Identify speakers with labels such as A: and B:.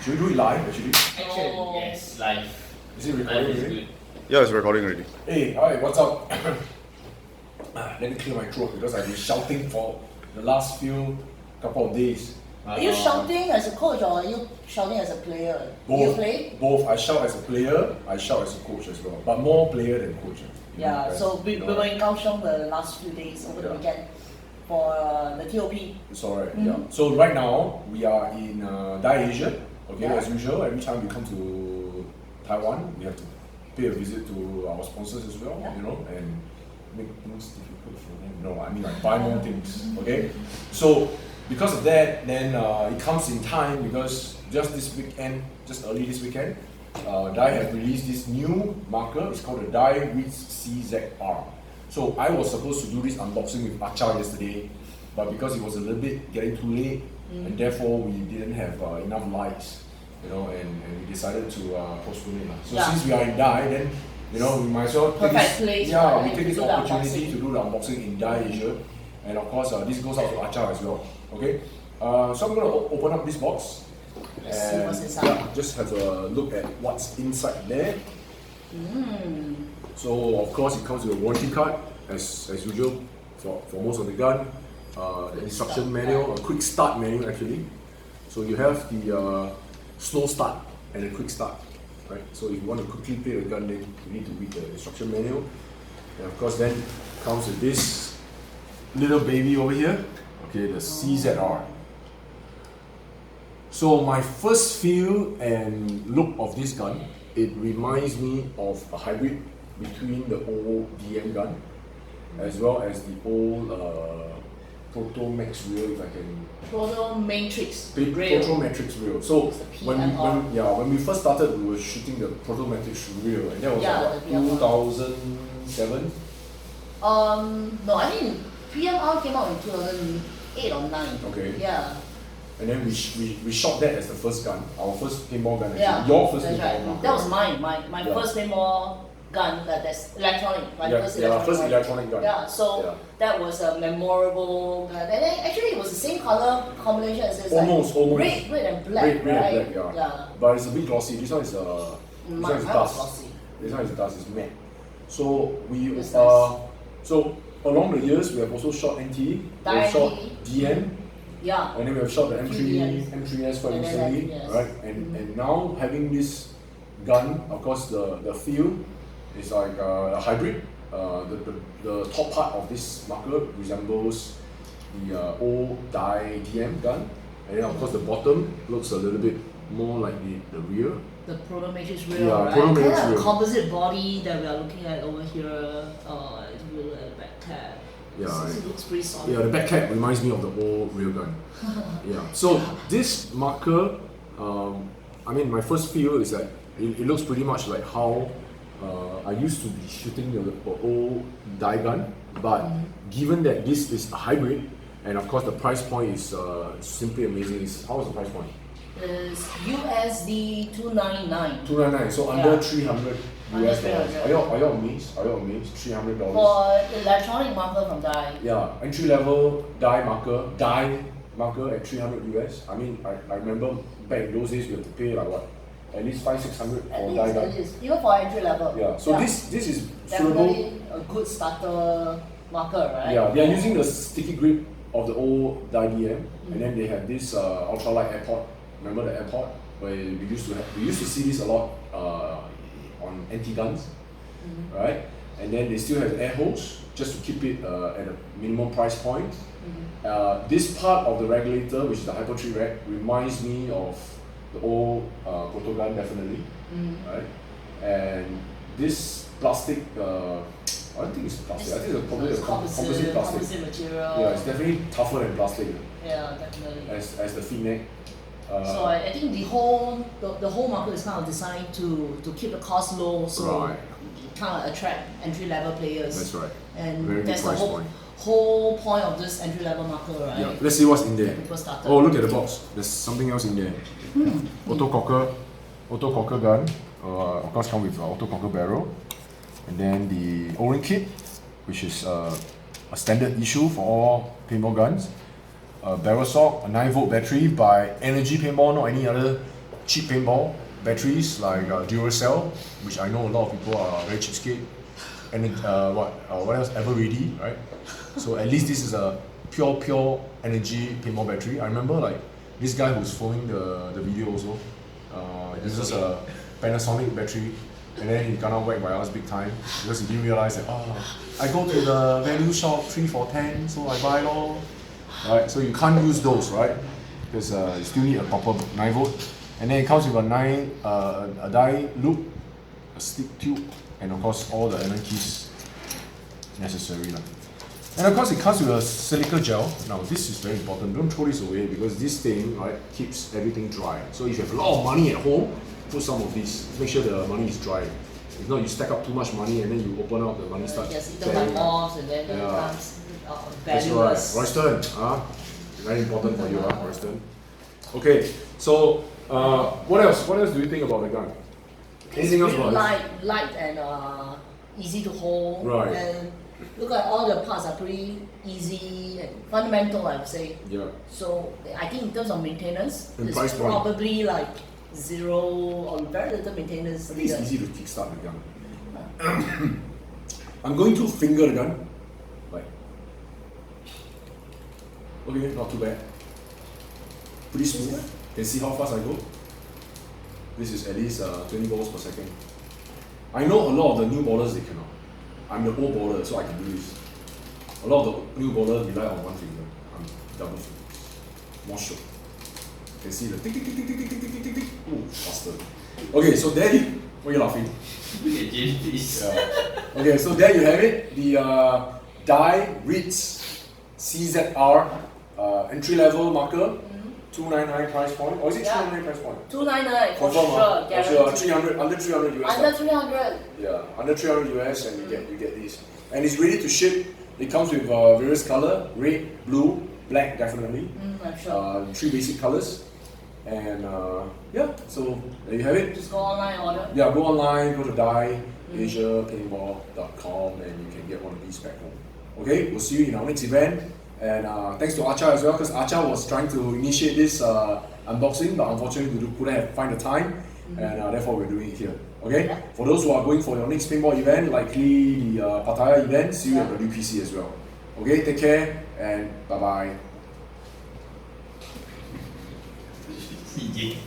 A: Should we do it live actually?
B: Action, yes, live.
A: Is it
B: Live
A: recording
B: is
A: already?
B: good.
C: Yeah, it's recording already.
A: Hey, hi, what's up? Let me clear my throat because I've been shouting for the last couple of days.
D: Are you shouting as a coach or are you shouting as a player?
A: Both.
D: You play?
A: Both. I shout as a player, I shout as a coach as well. But more player than coach.
D: Yeah, so we were in Kaohsiung the last few days over the
A: Yeah.
D: weekend for the TOP.
A: It's alright, yeah. So right now, we are in Dye Asia. Okay,
D: Yeah.
A: as usual, every time we come to Taiwan, we have to pay a visit to our sponsors as well,
D: Yeah.
A: you know, and make things difficult for them. No, I mean like buy more things, okay? So because of that, then it comes in time because just this weekend, just early this weekend, Dye have released this new marker. It's called the Dye Rize CZR. So I was supposed to do this unboxing with Acha yesterday, but because it was a little bit getting too late, and therefore we didn't have enough likes, you know, and we decided to postpone it. So
D: Yeah.
A: since we are in Dye, then you know we might as well take
D: Perfect
A: this,
D: place,
A: yeah,
D: right,
A: we take
D: to
A: this
D: do the
A: opportunity
D: unboxing.
A: to do the unboxing in Dye Asia, and of course this goes out to Acha as well. Okay, so I'm gonna open up this box.
D: Let's see what's inside.
A: Yeah, just have a look at what's inside there. So of course it comes with a warranty card as usual for most of the gun. The instruction manual, a quick start manual actually. So you have the slow start and a quick start, right? So if you want to quickly play the gun, then you need to read the instruction manual. And of course then comes with this little baby over here, okay, the CZR. So my first feel and look of this gun, it reminds me of a hybrid between the old DM gun as well as the old Proto Max reel, if I can.
D: Proto Matrix.
A: Proto Matrix reel. So
D: It's the
A: when
D: PMR.
A: when we first started, we were shooting the Proto Matrix reel, and that was
D: Yeah,
A: like
D: the PMR.
A: 2007.
D: No, I think PMR came out in 2008 or 9.
A: Okay.
D: Yeah.
A: And then we shot that as the first gun, our first paintball gun. Actually.
D: Yeah.
A: Your first
D: That's
A: paintball
D: right.
A: gun.
D: That was mine. My
A: Yeah.
D: first paintball gun that's electronic. My
A: Yeah,
D: first
A: yeah,
D: electronic
A: first
D: one.
A: electronic gun.
D: Yeah, so
A: Yeah.
D: that was a memorable gun. And then actually it was the same color combination as this.
A: Almost.
D: Red and black,
A: Red
D: right?
A: and black, yeah. But it's a bit glossy. This one is
D: Mine was
A: dust.
D: glossy.
A: This one is dust. It's matte. So we
D: That's nice.
A: so along the years we have also shot NT. We
D: Dye
A: have shot
D: NT.
A: DM,
D: Yeah.
A: and then we have shot the
D: DMs.
A: M3S quite
D: And then
A: recently,
D: yes.
A: right? And now having this gun, of course the feel is like a hybrid. The top part of this marker resembles the old Dye DM gun, and then of course the bottom looks a little bit more like the rear.
D: The Proto Matrix rail,
A: Yeah,
D: right?
A: Proto
D: Kind
A: Matrix
D: of
A: rail.
D: a composite body that we are looking at over here. It's really at the back cap.
A: Yeah,
D: It looks pretty solid.
A: Yeah, the back cap reminds me of the old real gun. Yeah. So this marker, I mean, my first feel is that it looks pretty much like how I used to be shooting the old Dye gun, but given that this is a hybrid, and of course the price point is simply amazing. How is the price point?
D: Is USD 299
A: $299, so under
D: Yeah.
A: 300
D: Under
A: US dollars.
D: 300.
A: Are you amazed? Are you amazed? $300.
D: for electronic marker from Dye.
A: Yeah, entry level Dye marker at 300 US. I mean, I remember back in those days we had to pay like what, at least 500-600
D: At
A: for
D: least,
A: Dye
D: at
A: gun.
D: least. Even for entry level.
A: Yeah, so this is suitable.
D: definitely a good starter marker, right?
A: Yeah, they are using the sticky grip of the old Dye DM, and then they have this ultralight airport. Remember the airport where we used to see this a lot on NT guns, right? And then they still have the air hose just to keep it at a minimum price point. This part of the regulator, which is the Hyper 3 rack, reminds me of the old Proto gun definitely, right? And this plastic, I don't think it's plastic. I think it's probably a composite plastic.
D: Composite material.
A: Yeah, it's definitely tougher than plastic
D: Yeah, definitely.
A: as the feed neck.
D: So I think the whole market is kind of designed to keep the cost low, so
A: Right.
D: kind of attract entry level players.
A: That's right.
D: And
A: Very good
D: that's the
A: price
D: whole
A: point.
D: whole point of this entry level marker, right?
A: Yeah, let's see what's in there.
D: Get people started.
A: Oh, look at the box. There's something else in there. Auto cocker gun. Of course, come with auto cocker barrel, and then the O-ring kit, which is a standard issue for all paintball guns. A barrel sock, a 9-volt battery by Energy Paintball, not any other cheap paintball batteries like Duracell, which I know a lot of people are very cheapskate, and what else? Ever Ready, right? So at least this is a pure energy paintball battery. I remember like this guy who's filming the video also. Uses a Panasonic battery, and then he got whacked by us big time because he didn't realize that I go to the value shop 3 for 10, so I buy all. Right, so you can't use those, right? Because you still need a proper 9 volt, and then it comes with a dye loop, a stick tube, and of course all the Allen keys necessary. And of course it comes with a silica gel. Now this is very important, don't throw this away because this thing, right, keeps everything dry. So if you have a lot of money at home, put some of this, make sure the money is dry. If not, you stack up too much money and then you open up, the money starts
D: just eaten by moths and then it becomes
A: That's right,
D: valueless.
A: Royston, very important for you, Royston. Okay, so what else do you think about the gun? Anything else about it?
D: Light and easy to hold.
A: Right.
D: And look at all the parts are pretty easy and fundamental, I would say.
A: Yeah.
D: So I think in terms of maintenance,
A: And
D: it's
A: price point.
D: probably like zero or very little maintenance.
A: I think it's easy to kickstart the gun. I'm going to finger the gun. Like, okay, not too bad. Pretty smooth. Can see how fast I go. This is at least 20 balls per second. I know a lot of the new ballers they cannot. I'm the old baller, so I can do this. A lot of the new ballers rely on one finger. I'm double fingers. More sure. You can see the tick tick tick tick tick tick tick tick tick tick. Ooh, faster. Okay, so there you. Why are you laughing?
B: Look at James, please.
A: Yeah. Okay, so there you have it. The Dye Rize CZR entry level marker. 299 price point, or is it 299 price point?
D: 299 for
A: Confirm,
D: sure,
A: for sure.
D: guaranteed.
A: 300, under 300 US.
D: Under 300.
A: Yeah, under 300 US, and you get this, and it's ready to ship. It comes with various color: red, blue, black, definitely.
D: I'm sure.
A: 3 basic colors, and yeah. So there you have it.
D: Just go online order.
A: Yeah, go online, go to dyeasiapaintball.com, and you can get one of these back home. Okay, we'll see you in our next event. And thanks to Acha as well, because Acha was trying to initiate this unboxing, but unfortunately we couldn't find the time, and therefore we're doing it here. Okay?
D: Yeah.
A: For those who are going for your next paintball event, likely the Pattaya event, see you at WPC as well. Okay, take care, and bye-bye.
B: CJ.